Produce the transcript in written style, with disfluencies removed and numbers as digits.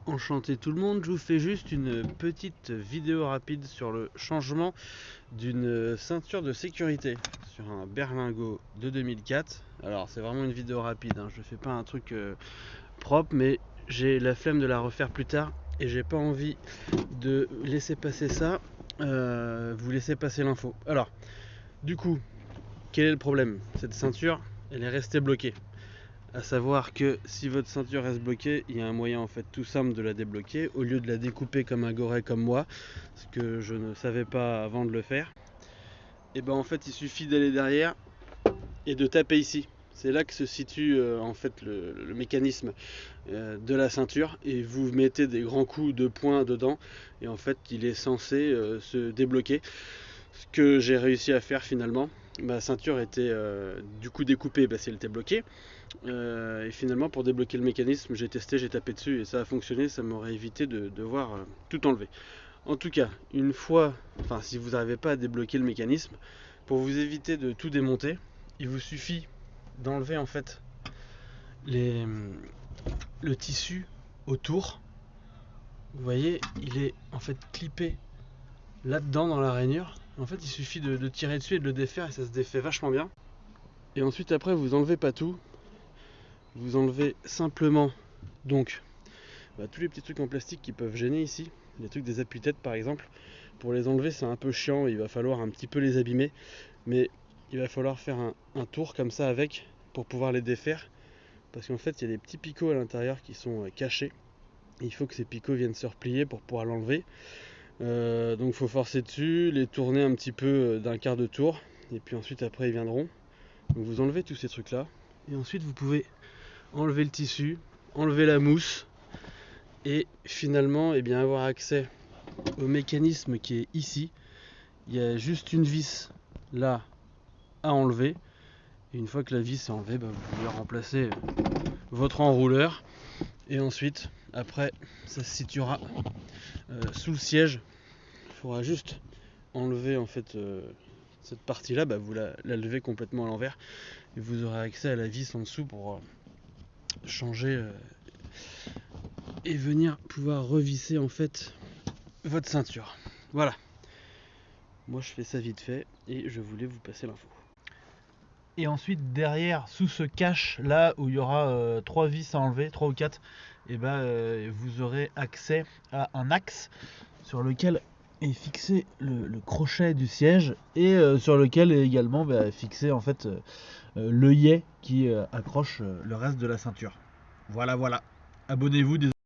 Enchanté tout le monde, je vous fais juste une petite vidéo rapide sur le changement d'une ceinture de sécurité sur un berlingot de 2004. Alors c'est vraiment une vidéo rapide, hein. Je fais pas un truc propre, mais j'ai la flemme de la refaire plus tard et j'ai pas envie de laisser passer ça, vous laisser passer l'info. Alors du coup, quel est le problème? Cette ceinture, elle est restée bloquée. À savoir que si votre ceinture reste bloquée, il y a un moyen en fait tout simple de la débloquer au lieu de la découper comme un goret comme moi, ce que je ne savais pas avant de le faire. Et ben en fait il suffit d'aller derrière et de taper ici. C'est là que se situe en fait le mécanisme de la ceinture, et vous mettez des grands coups de poing dedans et en fait il est censé se débloquer. Ce que j'ai réussi à faire finalement, ma ceinture était du coup découpée parce qu'elle était bloquée. Et finalement, pour débloquer le mécanisme, j'ai testé, j'ai tapé dessus et ça a fonctionné. Ça m'aurait évité de devoir tout enlever. En tout cas, une fois, enfin, si vous n'arrivez pas à débloquer le mécanisme, pour vous éviter de tout démonter, il vous suffit d'enlever en fait le tissu autour. Vous voyez, il est en fait clippé là-dedans dans la rainure. En fait, il suffit de tirer dessus et de le défaire et ça se défait vachement bien. Et ensuite, après, vous enlevez pas tout. Vous enlevez simplement donc tous les petits trucs en plastique qui peuvent gêner ici, les trucs des appuis-têtes par exemple. Pour les enlever, c'est un peu chiant, il va falloir un petit peu les abîmer, mais il va falloir faire un tour comme ça avec pour pouvoir les défaire, parce qu'en fait il y a des petits picots à l'intérieur qui sont cachés. Et il faut que ces picots viennent se replier pour pouvoir l'enlever. Donc il faut forcer dessus, les tourner un petit peu d'un quart de tour, et puis ensuite après ils viendront. Donc vous enlevez tous ces trucs là, et ensuite vous pouvez enlever le tissu, enlever la mousse, et finalement avoir accès au mécanisme qui est ici. Il y a juste une vis là à enlever, et une fois que la vis est enlevée, vous pouvez remplacer votre enrouleur, et ensuite après ça se situera sous le siège. Il faudra juste enlever en fait cette partie là, vous la levez complètement à l'envers et vous aurez accès à la vis en dessous pour changer et venir pouvoir revisser en fait votre ceinture. Voilà, moi je fais ça vite fait et je voulais vous passer l'info. Et ensuite derrière, sous ce cache là où il y aura 3 vis à enlever, 3 ou 4, vous aurez accès à un axe sur lequel est fixé le crochet du siège, et sur lequel est également fixé en fait l'œillet qui accroche le reste de la ceinture. Voilà, abonnez-vous.